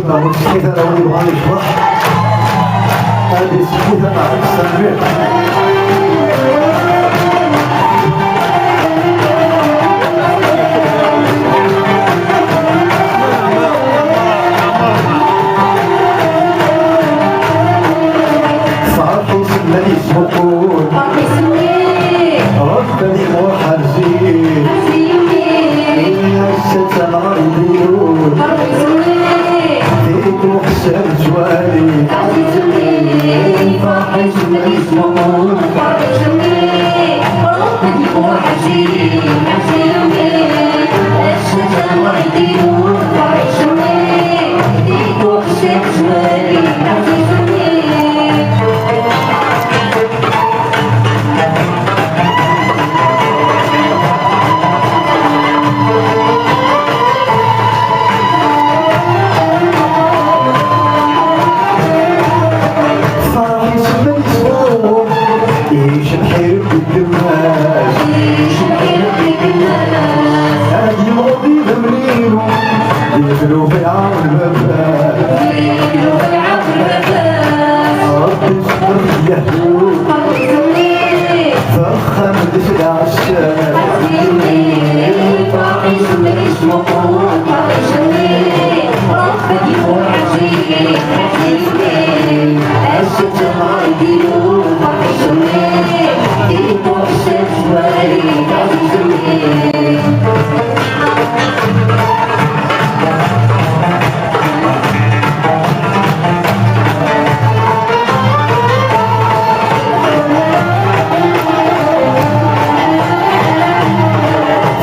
ما مسكت انا واللي بغى يشرح هذه سكيتة مع السلبية صافي سماني سمكون ربني موحد زين الستة الغربيون فيك وحسن جوالي فرحي سماني سمكون ربني موحد زين الستة الغربيون فيك وحسن جوالي يجلو في عون الباب ربي صبر يهدو فخم دش العشاق فرحي سماني سمكون ربني موحد زين الستة الغربيون فيك وحسن جوالي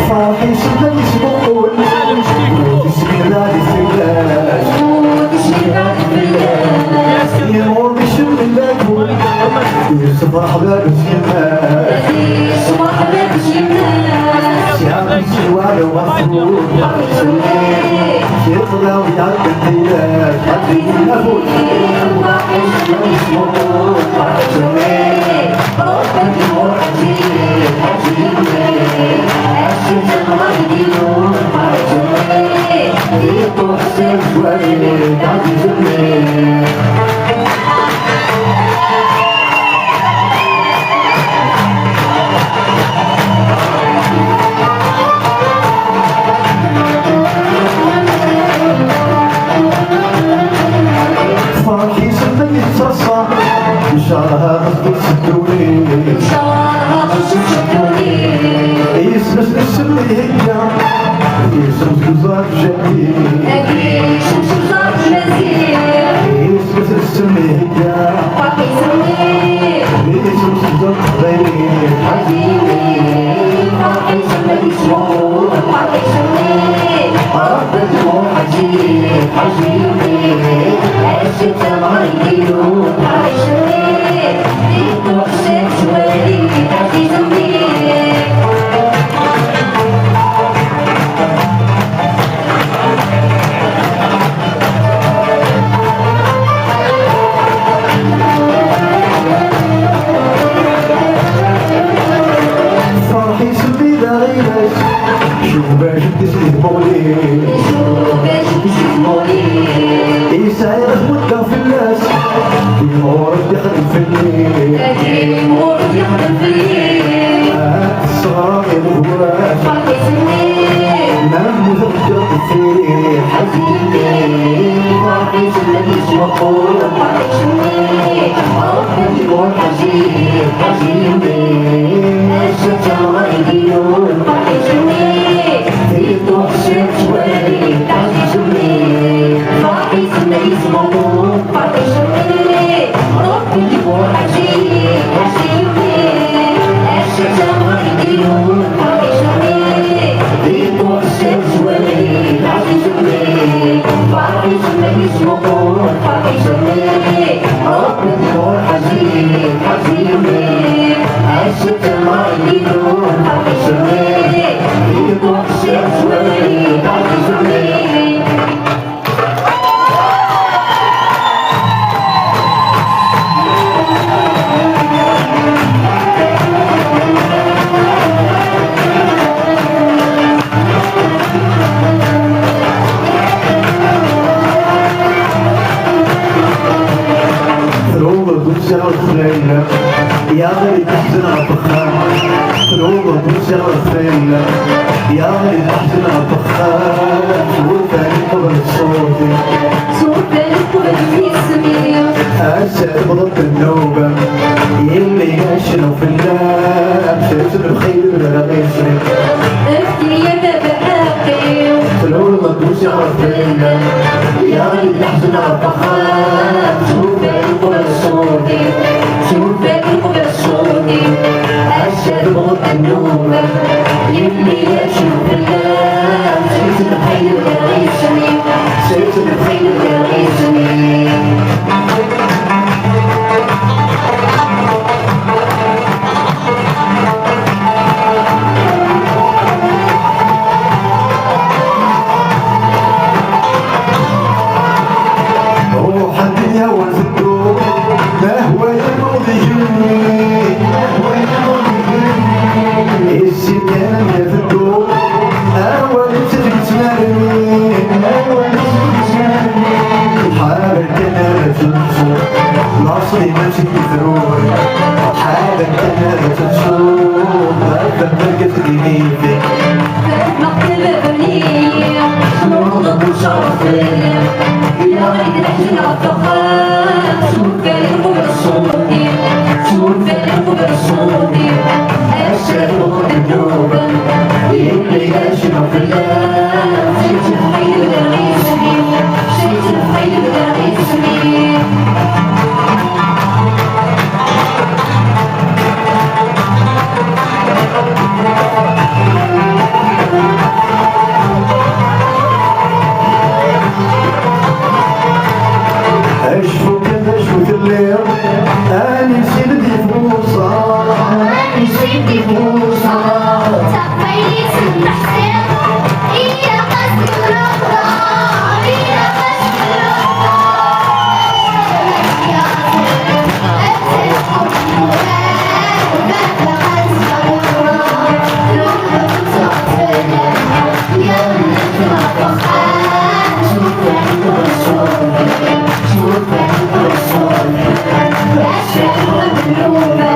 فرحي سماني سمكون وتسكناني سلاش يمور بشم اللاكون يصبح باب السماء شعب السوال ومفروض يطلع ويعد الحياة حبيب الأبوت ربني موحد زين الستة الغربيون فيك وحسن جوالي فرحي سماني تصرصر إن شاء الله غصبي تسدوني يسمس السم هي يسمس جزار جميل يسمس السم هي يسمس جزار غيري ربني موحد زين الستة الغربيون فيك وحسن جوالي فرحي سمي داريناش شوف باش تسلموني يسعي غدوة في الناس يمور يخدم فيني الصغار يمهواش نام وتفجر فيه فرحي سماني سمكون ربني موحد زين الستة الغربيون فيك وحسن جوالي فرحي سماني سمكون ربني موحد زين الستة الغربيون فيك وحسن جوالي فرحي سماني سمكون ربني موحد زين الستة الغربيون فيك وحسن جوالي الخيلة يا غالي تحزن على الفخار قلوبك وشغل الخيلة يا غالي تحزن على الفخار وثاني قبل صوتي صوتك قبل اسمي أسأل بضبط النوبة يلي يشنو في اللام شفت الخيل رغيسني افتي يا باب حقي قلوبك وشغل الخيلة يا غالي تحزن على الفخار صوتك قبل صوتي صوتك قبل صوتي أشهد بغض النوبة يلي يشوف اللام سيد الخيل يغيثني سيد الخيل يغيثني روح الدنيا والفتور ما هو الماضي السكان يا فتور أول تتمرني حالك أنا تنصر ناصري ماشي بثرور حالك أنا تنصر هذا مركز دينيتي مقتل بنية نوضة وشرفية يا غيد الحزن عالفخار شوف فين قبل صوتي شوف فين قبل صوتي أشهد بغض النوبة يلي يشنو في اللام شيت الخيل يغيثني شيت الخيل يغيثني أشفوك أشفوك الليل أنا نسيت فرصة نسيت فرصة تقبلت التحسين هي قصد الرضا هي قصد الرضا يا أنت حبنا بابا قصد الرضا لولا تعطينا يا نجمة فخار شوفك وصولي شوفك وصولي أشرق بالنوبة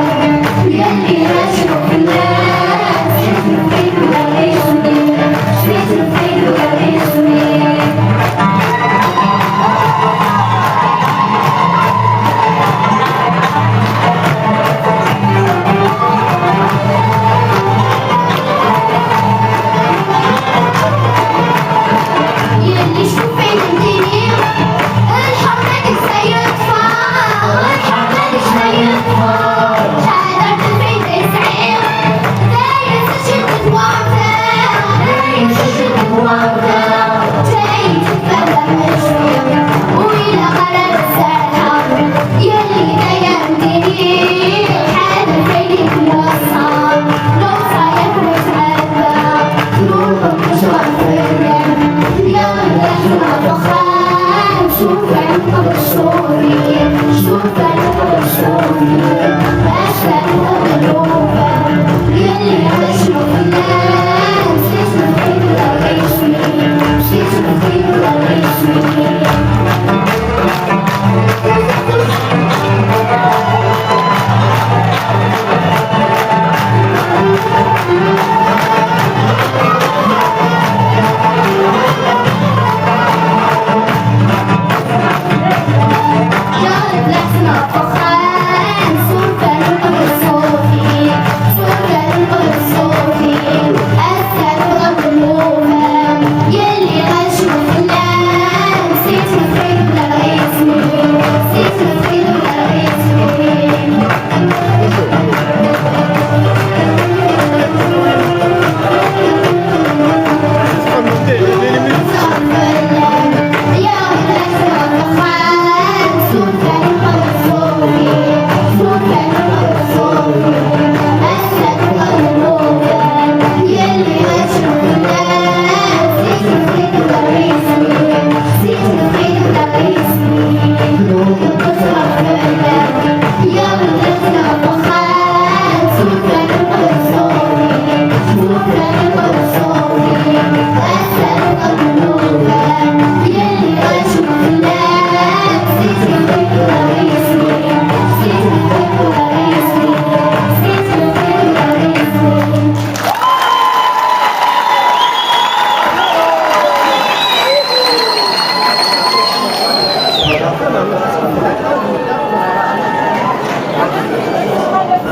يلي نشرب الناس شفت الخيل وغيثني شفت الخيل وغيثني يلي شوفي الدنيا الحرمك سيطفى الحرمك سيطفى شادرت البيت اسعير داير تشد وعدة داير تشد وعدة جاي تتبدل مشروع وإلى غرب السلام يلي داير حال الخيل يوصل لو صاير متعبة نورك مشرفية يا نجمة فخار شوفك قبل صوري شوفك قبل صوري أشهد بالنوبة يلي يشرب الناس نسيت الخيل يغيثني نسيت الخيل يغيثني يا نجمة فخار شوفك قبل صوتي شوفك قبل صوتي أسد رب النوبة يلي غشوا الناس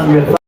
السلام يا